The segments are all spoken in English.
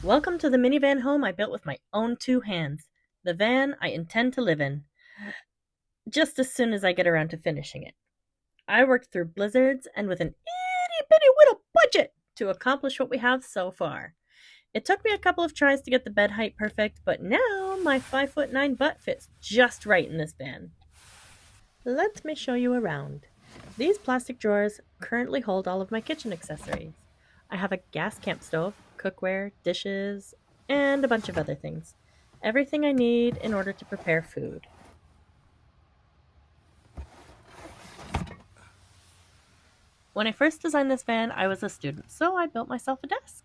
Welcome to the minivan home I built with my own two hands. The van I intend to live in, just as soon as I get around to finishing it. I worked through blizzards and with an itty bitty little budget to accomplish what we have so far. It took me a couple of tries to get the bed height perfect, but now my 5'9" butt fits just right in this van. Let me show you around. These plastic drawers currently hold all of my kitchen accessories. I have a gas camp stove, cookware, dishes, and a bunch of other things. Everything I need in order to prepare food. When I first designed this van, I was a student, so I built myself a desk.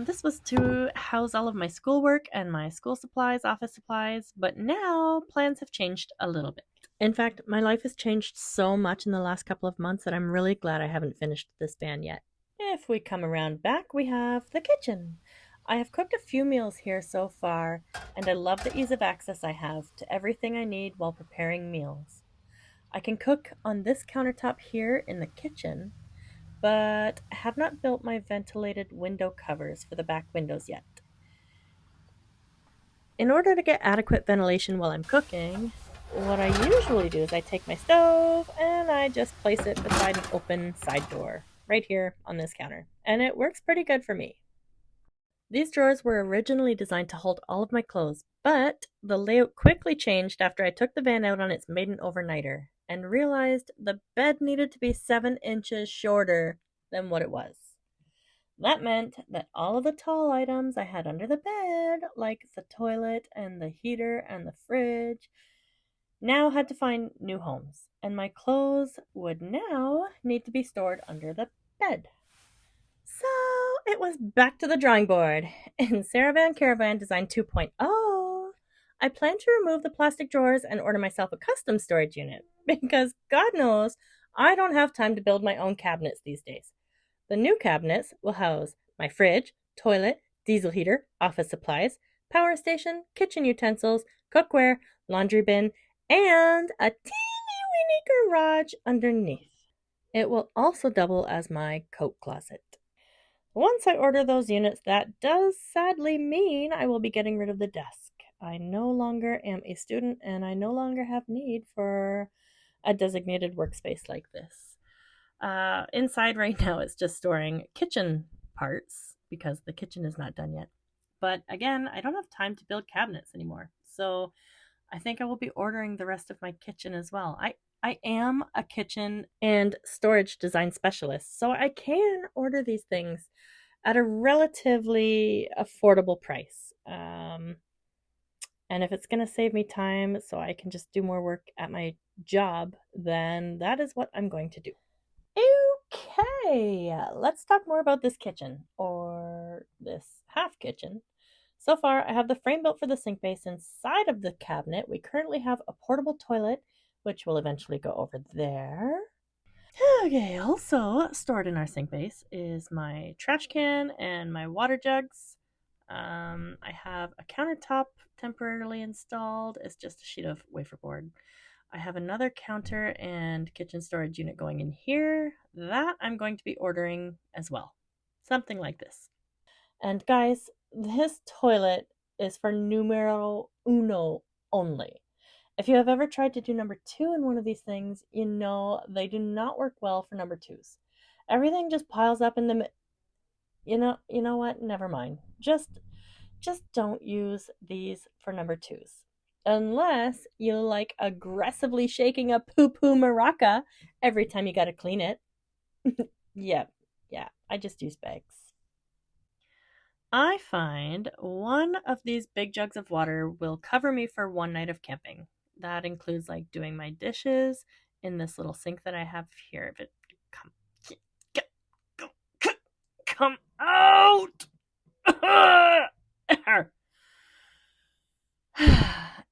This was to house all of my schoolwork and my school supplies, office supplies, but now plans have changed a little bit. In fact, my life has changed so much in the last couple of months that I'm really glad I haven't finished this van yet. If we come around back, we have the kitchen. I have cooked a few meals here so far, and I love the ease of access I have to everything I need while preparing meals. I can cook on this countertop here in the kitchen, but I have not built my ventilated window covers for the back windows yet. In order to get adequate ventilation while I'm cooking, what I usually do is I take my stove and I just place it beside an open side door right here on this counter, and it works pretty good for me. These drawers were originally designed to hold all of my clothes, but the layout quickly changed after I took the van out on its maiden overnighter and realized the bed needed to be 7 inches shorter than what it was. That meant that all of the tall items I had under the bed, like the toilet and the heater and the fridge, now had to find new homes, and my clothes would now need to be stored under the bed. So it was back to the drawing board. In SarahvanCaravan Design 2.0, I plan to remove the plastic drawers and order myself a custom storage unit because God knows I don't have time to build my own cabinets these days. The new cabinets will house my fridge, toilet, diesel heater, office supplies, power station, kitchen utensils, cookware, laundry bin, and a teeny weeny garage underneath. It will also double as my coat closet. Once I order those units, that does sadly mean I will be getting rid of the desk. I no longer am a student and I no longer have need for a designated workspace like this. Inside right now, it's just storing kitchen parts because the kitchen is not done yet. But again, I don't have time to build cabinets anymore. So I think I will be ordering the rest of my kitchen as well. I am a kitchen and storage design specialist, so I can order these things at a relatively affordable price. And if it's going to save me time so I can just do more work at my job, then that is what I'm going to do. Okay, let's talk more about this kitchen, or this half kitchen. So far, I have the frame built for the sink base. Inside of the cabinet, we currently have a portable toilet, which will eventually go over there. Okay, also stored in our sink base is my trash can and my water jugs. I have a countertop temporarily installed. It's just a sheet of wafer board. I have another counter and kitchen storage unit going in here that I'm going to be ordering as well. Something like this. And guys, this toilet is for numero uno only. If you have ever tried to do number 2 in one of these things, you know they do not work well for number 2s. Everything just piles up in the you know what? Never mind. Just don't use these for number 2s. Unless you like aggressively shaking a poo-poo maraca every time you got to clean it. Yeah, I just use bags. I find one of these big jugs of water will cover me for one night of camping. That includes like doing my dishes in this little sink that I have here. But come out!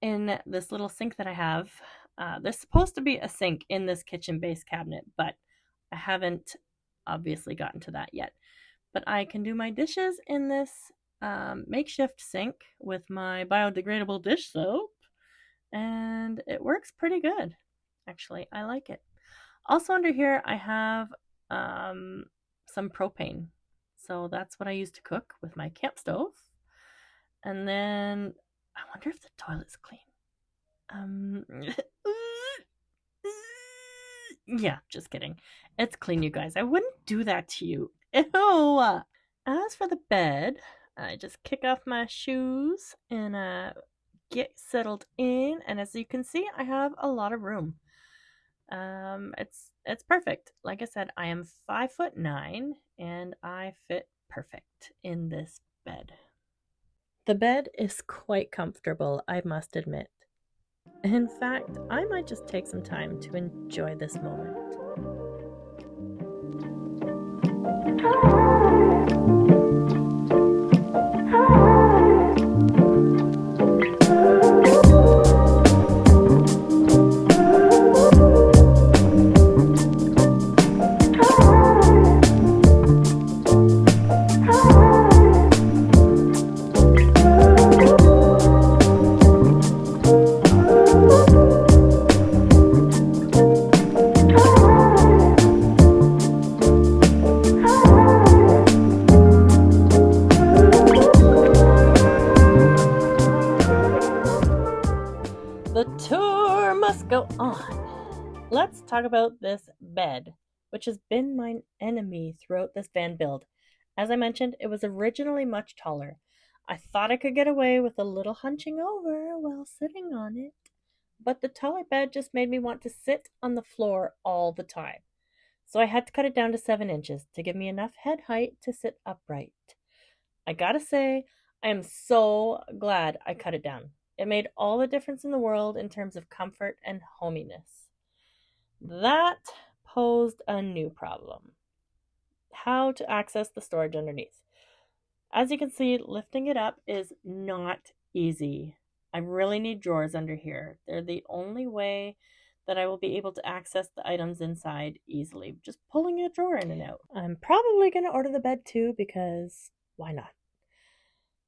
In this little sink that I have, there's supposed to be a sink in this kitchen base cabinet, but I haven't obviously gotten to that yet. But I can do my dishes in this makeshift sink with my biodegradable dish soap, and it works pretty good. Actually, I like it. Also under here, I have some propane. So that's what I use to cook with my camp stove. And then I wonder if the toilet's clean. Yeah, just kidding. It's clean, you guys. I wouldn't do that to you. Ew. As for the bed, I just kick off my shoes and get settled in. And as you can see, I have a lot of room. It's perfect. Like I said, I am 5'9" and I fit perfect in this bed. The bed is quite comfortable, I must admit. In fact, I might just take some time to enjoy this moment. The tour must go on. Let's talk about this bed, which has been my enemy throughout this van build. As I mentioned, it was originally much taller. I thought I could get away with a little hunching over while sitting on it, but the taller bed just made me want to sit on the floor all the time. So I had to cut it down to 7 inches to give me enough head height to sit upright. I gotta say, I am so glad I cut it down. It made all the difference in the world in terms of comfort and hominess. That posed a new problem: how to access the storage underneath. As you can see, lifting it up is not easy. I really need drawers under here. They're the only way that I will be able to access the items inside easily, just pulling a drawer in and out. I'm probably going to order the bed too, because why not?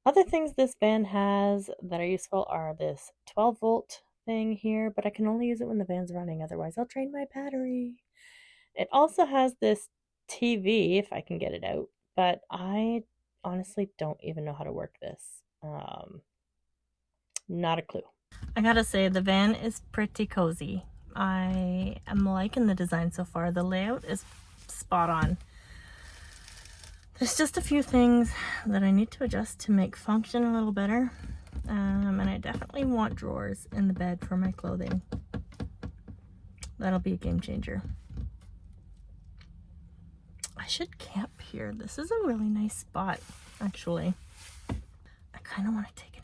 Other things this van has that are useful are this 12-volt thing here, but I can only use it when the van's running, otherwise I'll drain my battery. It also has this TV, if I can get it out, but I honestly don't even know how to work this. Not a clue. I gotta say, the van is pretty cozy. I am liking the design so far. The layout is spot on. There's just a few things that I need to adjust to make function a little better. And I definitely want drawers in the bed for my clothing. That'll be a game changer. I should camp here. This is a really nice spot, actually. I kind of want to take